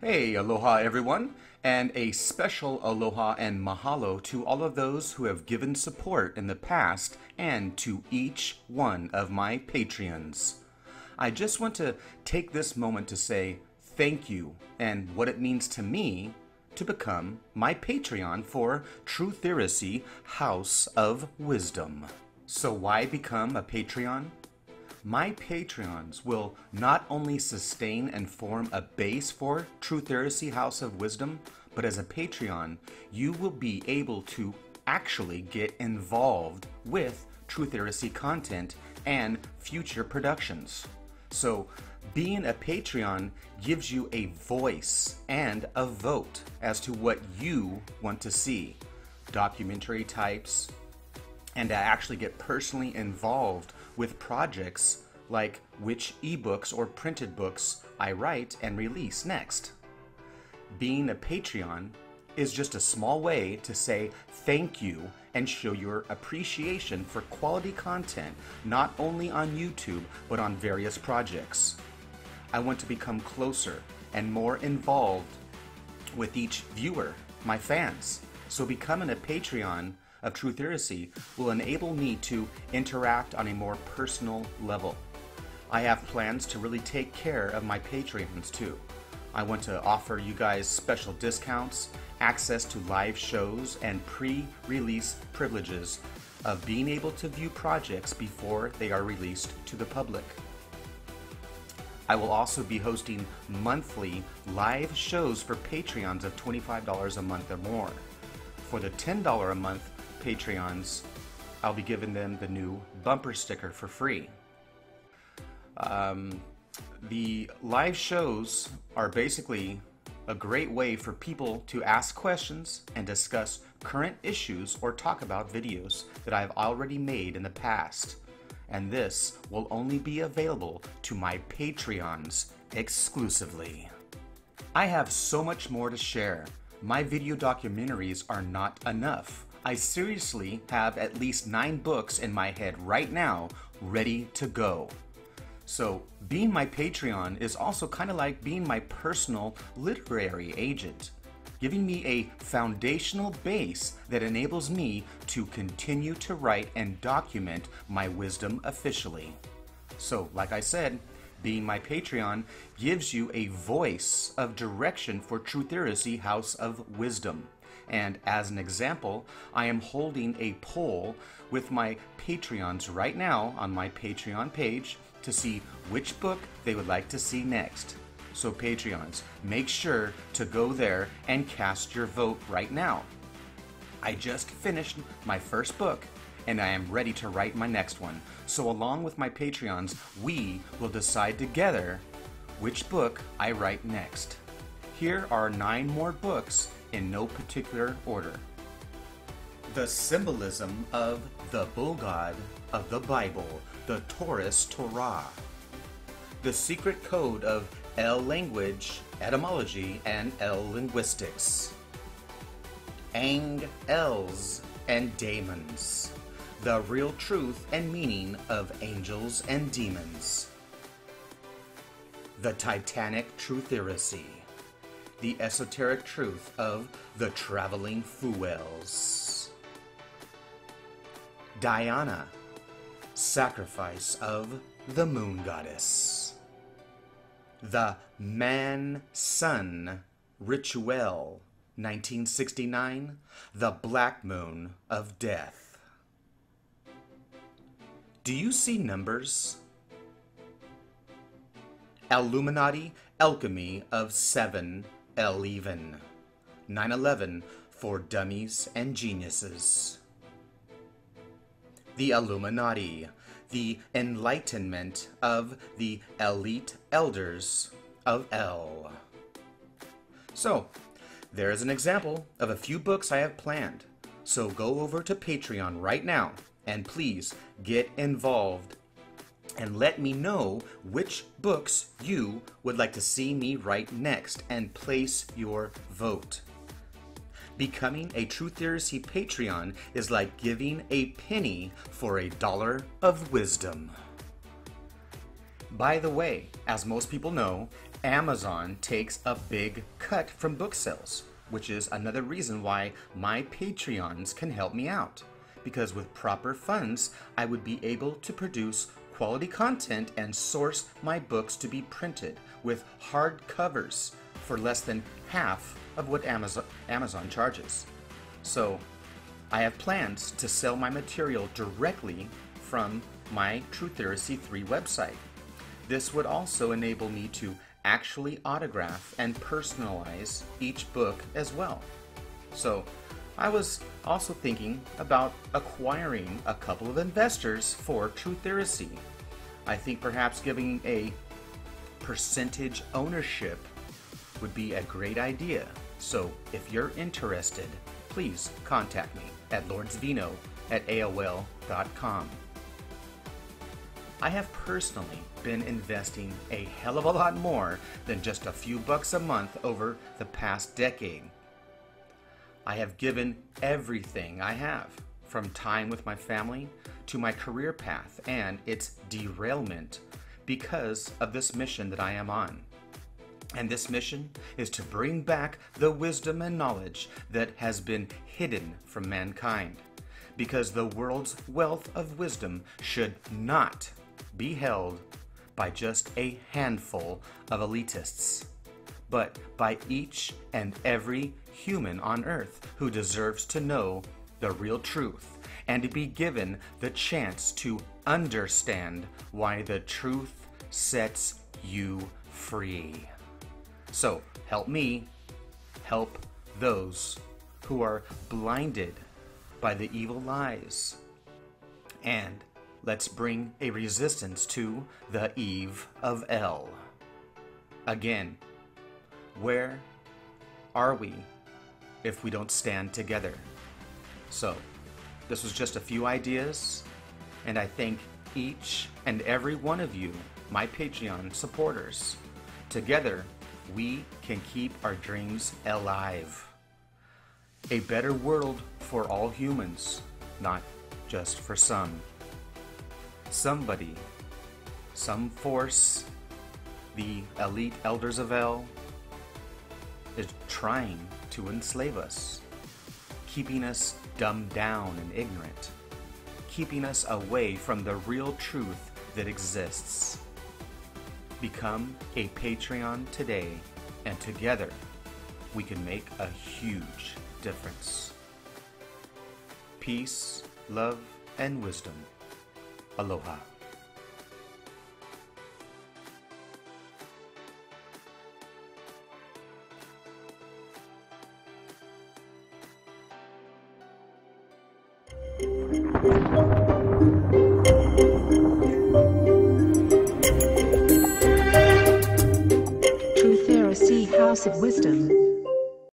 Hey, aloha everyone, and a special aloha and mahalo to all of those who have given support in the past and to each one of my Patreons. I just want to take this moment to say thank you and what it means to me to become my Patreon for Truthiracy House of Wisdom. So why become a Patreon? My Patreons will not only sustain and form a base for Truthiracy House of Wisdom, but as a Patreon, you will be able to actually get involved with Truthiracy content and future productions. So, being a Patreon gives you a voice and a vote as to what you want to see. Documentary types, and to actually get personally involved with projects like which ebooks or printed books I write and release next. Being a Patreon is just a small way to say thank you and show your appreciation for quality content, not only on YouTube, but on various projects. I want to become closer and more involved with each viewer, my fans. So becoming a Patreon of Truthiracy will enable me to interact on a more personal level. I have plans to really take care of my Patreons too. I want to offer you guys special discounts, access to live shows, and pre-release privileges of being able to view projects before they are released to the public. I will also be hosting monthly live shows for Patreons of $25 a month or more. For the $10 a month Patreons, I'll be giving them the new bumper sticker for free. The live shows are basically a great way for people to ask questions and discuss current issues or talk about videos that I've already made in the past. And this will only be available to my Patreons exclusively. I have so much more to share. My video documentaries are not enough. I seriously have at least 9 books in my head right now, ready to go. So, being my Patreon is also kind of like being my personal literary agent, giving me a foundational base that enables me to continue to write and document my wisdom officially. So, like I said, being my Patreon gives you a voice of direction for Truthiracy House of Wisdom. And as an example, I am holding a poll with my Patreons right now on my Patreon page to see which book they would like to see next. So Patreons, make sure to go there and cast your vote right now. I just finished my first book and I am ready to write my next one. So along with my Patreons, we will decide together which book I write next. Here are 9 more books in no particular order. The symbolism of the bull god of the Bible, the Torah. The secret code of L language, etymology, and L linguistics. Angels and daemons. The real truth and meaning of angels and demons. The Titanic Truthiracy. The esoteric truth of the traveling Fuels. Diana, sacrifice of the moon goddess. The Man-Sun Ritual, 1969, the Black Moon of Death. Do you see numbers? Illuminati Alchemy of 7 Eleven. 9/11 for dummies and geniuses. The Illuminati, the enlightenment of the elite elders of L. So, there is an example of a few books I have planned. So go over to Patreon right now and please get involved and let me know which books you would like to see me write next and place your vote. Becoming a Truthiracy Patreon is like giving a penny for $1 of wisdom. By the way, as most people know, Amazon takes a big cut from book sales, which is another reason why my Patreons can help me out. Because with proper funds, I would be able to produce quality content and source my books to be printed with hard covers for less than half of what Amazon charges. So I have plans to sell my material directly from my Truthiracy 3 website. This would also enable me to actually autograph and personalize each book as well. So I was also thinking about acquiring a couple of investors for Truthiracy. I think perhaps giving a percentage ownership would be a great idea. So if you're interested, please contact me at lordsvino@aol.com. I have personally been investing a hell of a lot more than just a few bucks a month over the past decade. I have given everything I have, from time with my family to my career path and its derailment, because of this mission that I am on. And this mission is to bring back the wisdom and knowledge that has been hidden from mankind, because the world's wealth of wisdom should not be held by just a handful of elitists, but by each and every human on earth who deserves to know the real truth and to be given the chance to understand why the truth sets you free. So help me help those who are blinded by the evil lies, and let's bring a resistance to the Eve of El. Again, where are we if we don't stand together? So, this was just a few ideas, and I thank each and every one of you, my Patreon supporters. Together, we can keep our dreams alive. A better world for all humans, not just for some. Somebody, some force, the elite elders of El, is trying to enslave us, keeping us dumbed down and ignorant, keeping us away from the real truth that exists. Become a Patreon today, and together we can make a huge difference. Peace, love, and wisdom. Aloha. Truthiracy House of Wisdom.